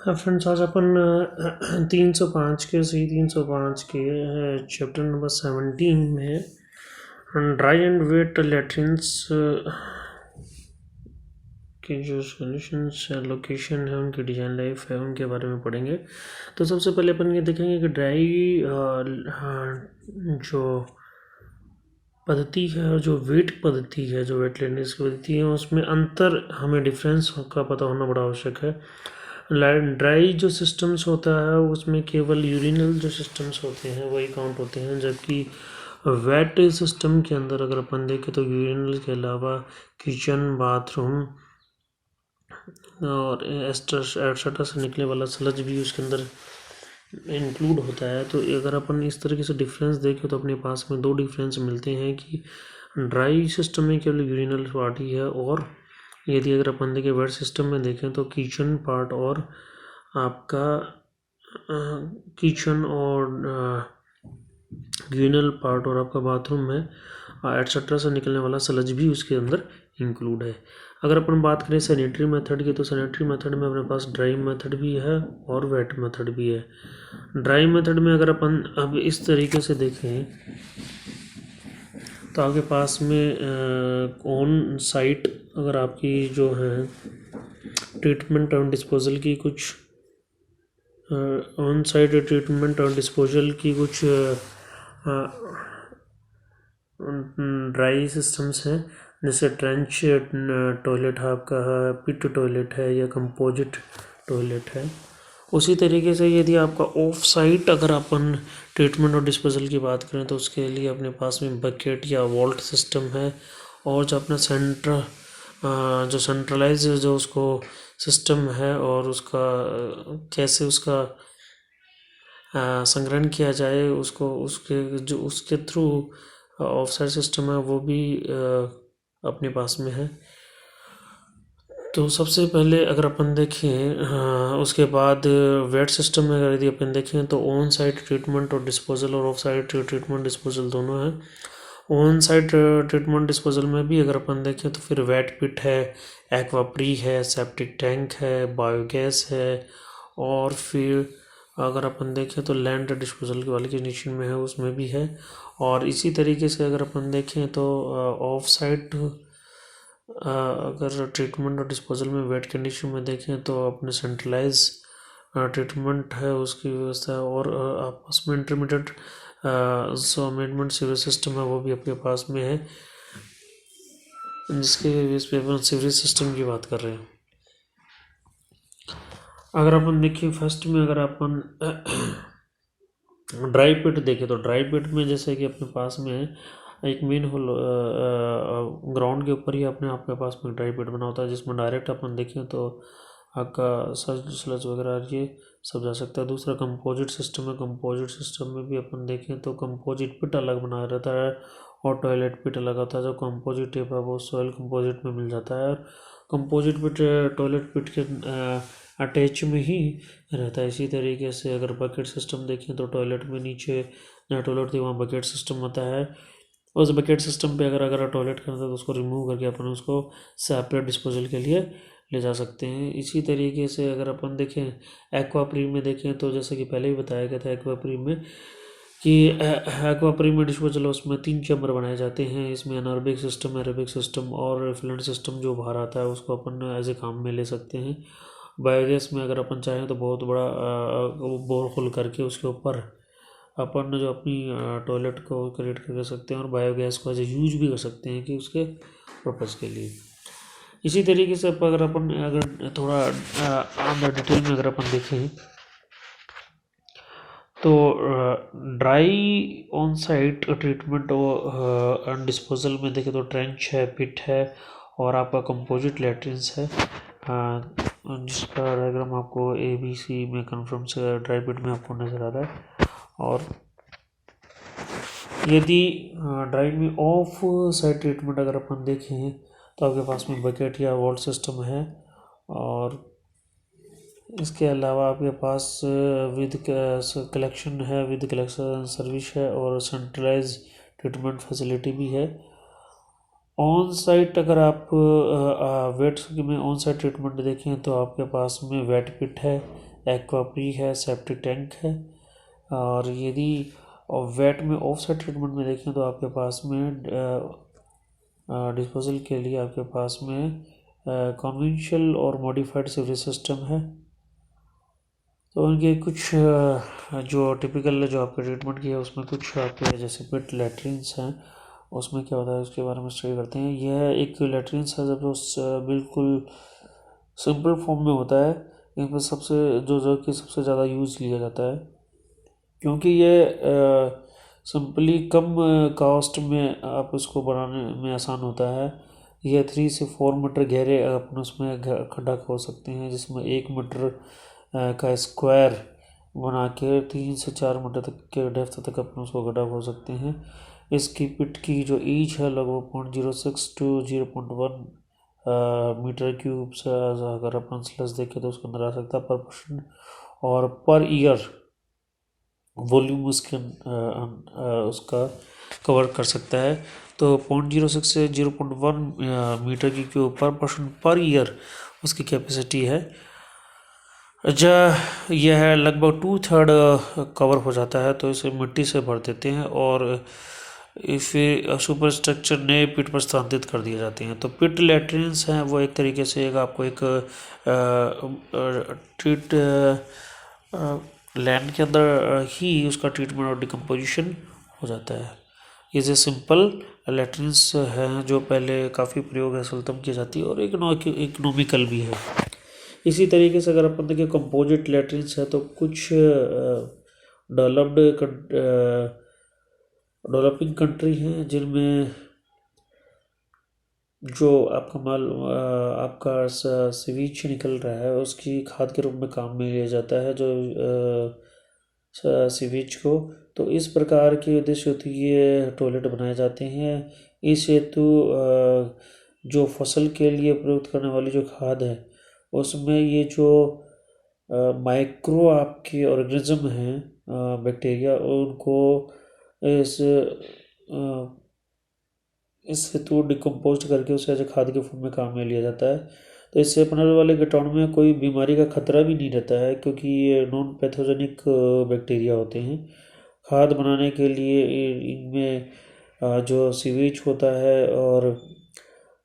हाँ फ्रेंड्स, आज अपन 305 के सही 305 के चैप्टर नंबर 17 में ड्राई एंड वेट लैट्रिन्स की जो सॉल्यूशंस लोकेशन है, उनकी डिजाइन लाइफ है, उनके बारे में पढ़ेंगे। तो सबसे पहले अपन ये देखेंगे कि ड्राई जो पद्धति है और जो वेट पद्धति है, जो वेट लेडनेस की पद्धति है, उसमें अंतर हमें डिफरेंस का पता होना बड़ा आवश्यक है। ड्राई जो सिस्टम्स होता है उसमें केवल यूरिनल जो सिस्टम्स होते हैं वही काउंट होते हैं, जबकि वेट सिस्टम के अंदर अगर अपन देखें तो यूरिनल के अलावा किचन, बाथरूम और एट्सेट्रा से निकलने वाला स्लज भी उसके अंदर इंक्लूड होता है। तो अगर अपन इस तरीके से डिफरेंस देखें तो अपने पास में दो डिफरेंस मिलते हैं कि ड्राई सिस्टम में केवल यूरिनल पार्ट ही है, और यदि अगर अपन देखें वेट सिस्टम में देखें तो किचन पार्ट और आपका किचन और यूरिनल पार्ट और आपका बाथरूम में एट्सेट्रा से निकलने वाला स्लज भी उसके अंदर इंक्लूड है। अगर अपन बात करें सैनिटरी मेथड की, तो सैनिटरी मेथड में अपने पास ड्राई मेथड भी है और वेट मेथड भी है। ड्राई मेथड में अगर अपन अब इस तरीके से देखें तो आपके पास में ऑन साइट अगर आपकी जो है ट्रीटमेंट और डिस्पोजल की कुछ ऑन साइट ट्रीटमेंट और डिस्पोजल की कुछ ड्राई सिस्टम्स हैं, जैसे ट्रेंच टॉयलेट है आपका, पिट टॉयलेट है या कंपोजिट टॉयलेट है। उसी तरीके से यदि आपका ऑफ साइट अगर अपन ट्रीटमेंट और डिस्पोजल की बात करें तो उसके लिए अपने पास में बकेट या वॉल्ट सिस्टम है, और जो अपना जो सेंट्रलाइज जो उसको सिस्टम है और उसका कैसे उसका संग्रहण किया जाए उसको उसके थ्रू ऑफ साइड सिस्टम है, वो भी अपने पास में है। तो सबसे पहले अगर अपन देखें उसके बाद वेट सिस्टम में अगर यदि अपन देखें तो ऑन साइट ट्रीटमेंट और डिस्पोजल और ऑफ साइट ट्रीटमेंट डिस्पोजल दोनों है। ऑन साइट ट्रीटमेंट डिस्पोजल में भी अगर अपन देखें तो फिर वेट पिट है, एक्वाप्री है, सेप्टिक टैंक है, बायोगैस है, और फिर अगर अपन देखें तो लैंड डिस्पोजल वाली कंडीशन में है उसमें भी है। और इसी तरीके से अगर अपन देखें तो ऑफ साइट अगर ट्रीटमेंट और डिस्पोजल में वेट कंडीशन में देखें तो अपने सेंट्रलाइज ट्रीटमेंट है उसकी व्यवस्था, और आपस में इंटरमीडिएट जो अमेंडमेंट सीवरेज सिस्टम है वो भी अपने पास में है, जिसके बेस पे अपन सीवरेज सिस्टम की बात कर रहे हैं। अगर अपन देखिए फर्स्ट में अगर अपन ड्राई पिट देखें तो ड्राई पिट में जैसे कि अपने पास में एक मेन होल ग्राउंड के ऊपर ही अपने आपके पास में ड्राई पिट बना होता है, जिसमें डायरेक्ट अपन देखें तो आपका स्लज वगैरह ये सब जा सकता है। दूसरा कंपोजिट सिस्टम है, कंपोजिट सिस्टम में भी अपन देखें तो कंपोजिट पिट अलग बनाया रहता है और टॉयलेट पिट अलग होता है। जो कंपोजिट टिप है वो सॉइल कंपोजिट में मिल जाता है, और कंपोजिट पिट टॉयलेट पिट के अटैच में ही रहता है। इसी तरीके से अगर बकेट सिस्टम देखें तो टॉयलेट में नीचे जहाँ टॉयलेट थी वहाँ बकेट सिस्टम होता है। उस बकेट सिस्टम पे अगर टॉयलेट करना था तो उसको रिमूव करके अपन उसको सेपरेट डिस्पोजल के लिए ले जा सकते हैं। इसी तरीके से अगर अपन देखें एक्वाप्री में देखें तो जैसे कि पहले ही बताया गया था एक्वाप्री में कि एक्वाप्री में डिस्पोजल उसमें 3 चैम्बर बनाए जाते हैं। इसमें एनारोबिक सिस्टम, एरोबिक सिस्टम और रिफ्लेंट सिस्टम जो बाहर आता है उसको अपन एज ए काम में ले सकते हैं। बायोगैस में अगर अपन चाहें तो बहुत बड़ा बोर होल करके उसके ऊपर अपन जो अपनी टॉयलेट को क्रिएट कर सकते हैं और बायोगैस को एज ए यूज भी कर सकते हैं कि उसके पर्पज़ के लिए। इसी तरीके से अगर थोड़ा अंदर डिटेल में अगर अपन देखें तो ड्राई ऑन साइट ट्रीटमेंट और डिस्पोजल में देखें तो ट्रेंच है, पिट है और आपका कंपोजिट लैट्रिन्स है, जिसका डायग्राम आपको ABC में कन्फर्म से ड्राई पिट में आपको नज़र आ रहा है। और यदि ड्राई में ऑफ साइड ट्रीटमेंट अगर अपन देखें तो आपके पास में बकेट या वॉल्ट सिस्टम है, और इसके अलावा आपके पास विद कलेक्शन है, विद कलेक्शन सर्विस है और सेंट्रलाइज ट्रीटमेंट फैसिलिटी भी है। ऑन साइट अगर आप वेट में ऑन साइट ट्रीटमेंट देखें तो आपके पास में वेट पिट है, एक्वा-प्री है, सेप्टिक टैंक है। और यदि वेट में ऑफ साइड ट्रीटमेंट में देखें तो आपके पास में डिस्पोजल के लिए आपके पास में कन्वेंशनल और मॉडिफाइड सीवरेज सिस्टम है। तो उनके कुछ जो टिपिकल जो आपके ट्रीटमेंट की है उसमें कुछ आपके जैसे पिट लैट्रिन्स हैं, उसमें क्या होता है उसके बारे में स्टडी करते हैं। यह एक लैट्रिन्स है जब बिल्कुल सिंपल फॉर्म में होता है, इनमें सबसे जो कि सबसे ज़्यादा यूज़ लिया जाता है, क्योंकि ये सिंपली कम कास्ट में आप इसको बनाने में आसान होता है। यह 3 से 4 मीटर गहरे अपन उसमें खड्डा खोद सकते हैं, जिसमें 1 मीटर का स्क्वायर बना के 3 से 4 मीटर तक के डेप्थ तक अपन उसको गड्ढा खोद सकते हैं। इसकी पिट की जो ईच है लगभग 0.06 to 0.1 मीटर क्यूब से अगर अपन स्लस देखें तो उसके अंदर आ सकता है पर पर्सन, और पर ईयर वॉल्यूम उसके उसका कवर कर सकता है। तो 0.06 से 0.1 मीटर की क्यूब पर पर्सन पर ईयर उसकी कैपेसिटी है। यह लगभग 2/3 कवर हो जाता है, तो इसे मिट्टी से भर देते हैं और फिर सुपर स्ट्रक्चर नए पिट पर स्थानांतरित कर दिए जाते हैं। तो पिट लैट्रिन्स हैं वो एक तरीके से आपको एक ट्रीट लैंड के अंदर ही उसका ट्रीटमेंट और डिकम्पोजिशन हो जाता है। ये जो सिंपल लैट्रिन्स हैं जो पहले काफ़ी प्रयोग है सल्तम की जाती है और इकोनॉमिकल भी है। इसी तरीके से अगर अपन देखें कंपोजिट लैट्रिन्स है तो कुछ डेवलपिंग कंट्री हैं जिनमें जो आपका माल आपका सीवेज निकल रहा है उसकी खाद के रूप में काम में लिया जाता है जो सीवेज को। तो इस प्रकार के उद्देश्य हेतु ये टॉयलेट बनाए जाते हैं। इस हेतु जो फसल के लिए प्रयुक्त करने वाली जो खाद है उसमें ये जो माइक्रो आपके ऑर्गेनिज्म हैं बैक्टीरिया, उनको इस हेतु डिकम्पोज करके उसे एज ए खाद के फॉर्म में काम में लिया जाता है। तो इससे अपने वाले कीटाणु में कोई बीमारी का खतरा भी नहीं रहता है, क्योंकि ये नॉन पैथोजेनिक बैक्टीरिया होते हैं। खाद बनाने के लिए इनमें जो सीवेज होता है और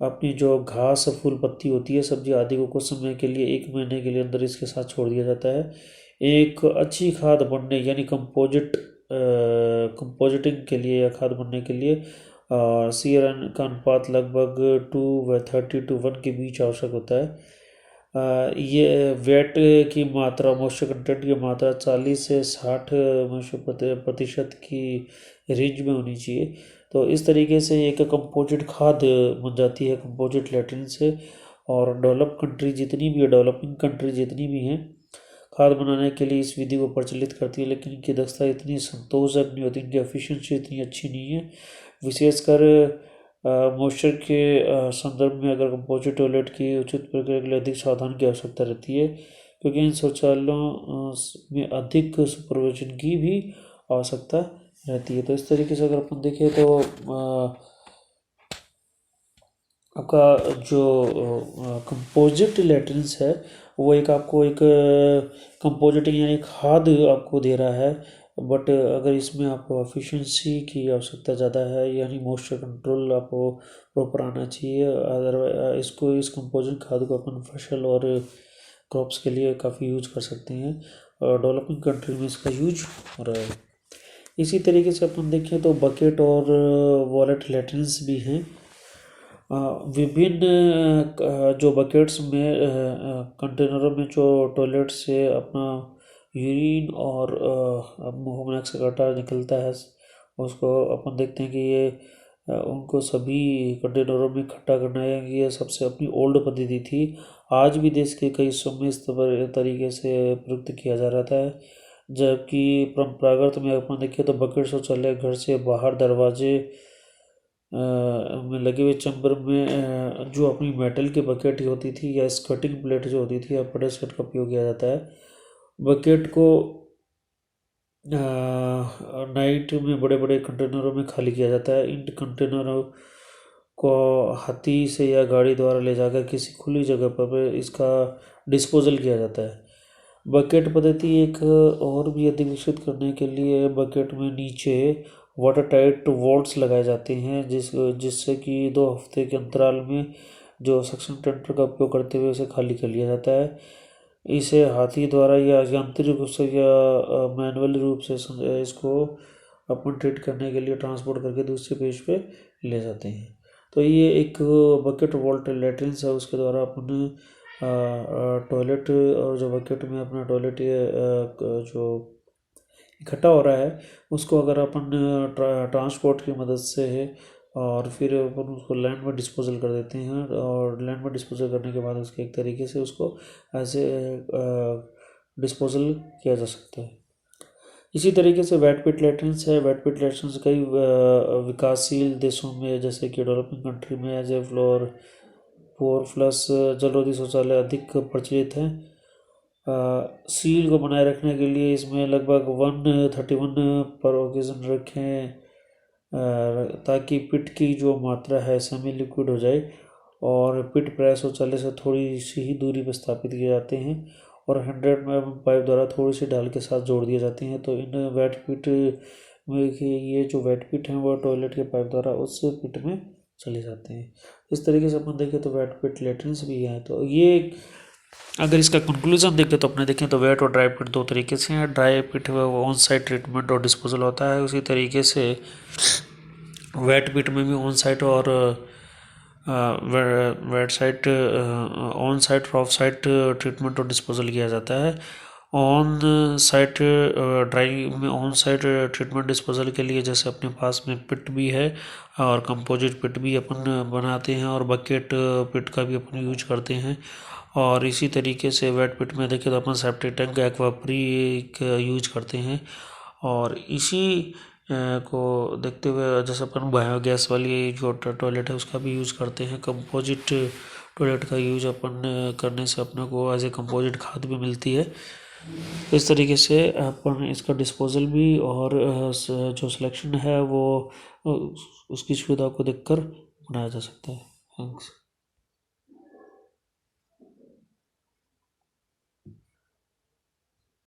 अपनी जो घास फूल पत्ती होती है सब्जी आदि को कुछ समय के लिए 1 महीने के लिए अंदर इसके साथ छोड़ दिया जाता है। एक अच्छी खाद बनने यानी कंपोजिटिंग के लिए या खाद बनने के लिए CRN का अनुपात लगभग 2:30:1 के बीच आवश्यक होता है। ये वेट की मात्रा, मॉइस्चर कंटेंट की मात्रा 40 से 60 प्रतिशत की रेंज में होनी चाहिए। तो इस तरीके से एक कंपोजिट खाद बन जाती है कंपोजिट लैट्रिन से। और डेवलपिंग कंट्री जितनी भी हैं खाद बनाने के लिए इस विधि को प्रचलित करती है, लेकिन इनकी दक्षता इतनी संतोषजनक नहीं होती, इनकी एफिशिएंसी इतनी अच्छी नहीं है। विशेषकर मॉइस्चर के संदर्भ में अगर कंपोजिट टॉयलेट की उचित प्रक्रिया के लिए अधिक सावधान की आवश्यकता रहती है, क्योंकि इन शौचालयों में अधिक सुपरविजन की भी आवश्यकता रहती है। तो इस तरीके से अगर अपन देखें तो आपका जो कंपोजिट लैट्रिन्स है वो एक आपको एक कंपोजिटिंग यानी खाद आपको दे रहा है, बट अगर इसमें आपको एफिशिएंसी की आवश्यकता ज़्यादा है यानी मॉइस्चर कंट्रोल आपको प्रॉपर आना चाहिए। अदरवाइज इस कंपोजिट खाद को अपन फसल और क्रॉप्स के लिए काफ़ी यूज कर सकते हैं और डेवलपिंग कंट्री में इसका यूज हो रहा है। इसी तरीके से अपन देखें तो बकेट और वॉलेट लैट्रिन्स भी हैं। विभिन्न जो बकेट्स में कंटेनरों में जो टॉयलेट से अपना यूरिन और मुँह में एक्सक्रीटा निकलता है उसको अपन देखते हैं कि ये उनको सभी कंटेनरों में इकट्ठा करना है। ये सबसे अपनी ओल्ड पद्धति थी, आज भी देश के कई हिस्सों में इस तरीके से प्रयुक्त किया जा रहा है। जबकि परंपरागत में अपन देखें तो बकेट शौचालय घर से बाहर दरवाजे में लगे हुए चैम्बर में जो अपनी मेटल की बकेट होती थी या स्कर्टिंग प्लेट जो होती थी या बड़े सेट का उपयोग किया जाता है। बकेट को नाइट में बड़े बड़े कंटेनरों में खाली किया जाता है। इन कंटेनरों को हाथी से या गाड़ी द्वारा ले जाकर किसी खुली जगह पर इसका डिस्पोजल किया जाता है। बकेट पद्धति एक और भी अधिक विकसित करने के लिए बकेट में नीचे वाटर टाइट वॉल्ट्स लगाए जाते हैं जिससे कि 2 हफ्ते के अंतराल में जो सक्शन टेंडर का उपयोग करते हुए उसे खाली कर लिया जाता है। इसे हाथी द्वारा या यांत्रिक रूप से या मैनुअली रूप से इसको अपन ट्रीट करने के लिए ट्रांसपोर्ट करके दूसरे पेज पे ले जाते हैं। तो ये एक बकेट वॉल्ट लैट्रिन्स है, उसके द्वारा अपन टॉयलेट और जो बकेट में अपना टॉयलेट जो इकट्ठा हो रहा है उसको अगर अपन ट्रांसपोर्ट की मदद से है और फिर अपन उसको लैंड में डिस्पोजल कर देते हैं, और लैंड में डिस्पोजल करने के बाद उसके एक तरीके से उसको ऐसे डिस्पोजल किया जा सकता है। इसी तरीके से वेट पिट लैट्रिन्स है। वेट पिट लैट्रिन्स कई विकासशील देशों में जैसे कि डेवलपिंग कंट्री में एज ए फोर प्लस जलरोधी शौचालय अधिक प्रचलित है। सील को बनाए रखने के लिए इसमें लगभग 131 पर ओकेजन रखें ताकि पिट की जो मात्रा है सेमी लिक्विड हो जाए, और पिट प्राय शौचालय से थोड़ी सी ही दूरी पर स्थापित किए जाते हैं और 100 mm पाइप द्वारा थोड़ी सी ढाल के साथ जोड़ दिए जाते हैं। तो इन वेट पिट में ये जो वेट पिट हैं वो टॉयलेट के पाइप द्वारा उस पिट में चले जाते हैं। इस तरीके से अपन देखें तो वेट पिट लैट्रिन्स भी हैं। तो ये अगर इसका कंक्लूजन देखें तो अपने देखें तो वेट और ड्राई पिट 2 तरीके से हैं। ड्राई पिट वो ऑन साइट ट्रीटमेंट और डिस्पोजल होता है, उसी तरीके से वेट पिट में भी ऑन साइट और वेट साइट ऑन साइट और ऑफ साइट ट्रीटमेंट और डिस्पोजल किया जाता है। ऑन साइट ड्राई में ऑन साइट ट्रीटमेंट डिस्पोजल के लिए जैसे अपने पास में पिट भी है और कंपोजिट पिट भी अपन बनाते हैं और बकेट पिट का भी अपन यूज करते हैं। और इसी तरीके से वेट पिट में देखें तो अपन सेप्टिक टैंक एक्वाफ्री यूज करते हैं। और इसी को देखते हुए जैसे अपन बायोगैस वाली जो टॉयलेट है उसका भी यूज करते हैं। कंपोजिट टॉयलेट का यूज अपन करने से अपने को एज ए कंपोजिट खाद भी मिलती है। इस तरीके से अपन इसका डिस्पोजल भी और जो सिलेक्शन है वो उसकी सुविधा को देखकर बनाया जा सकता है। थैंक्स।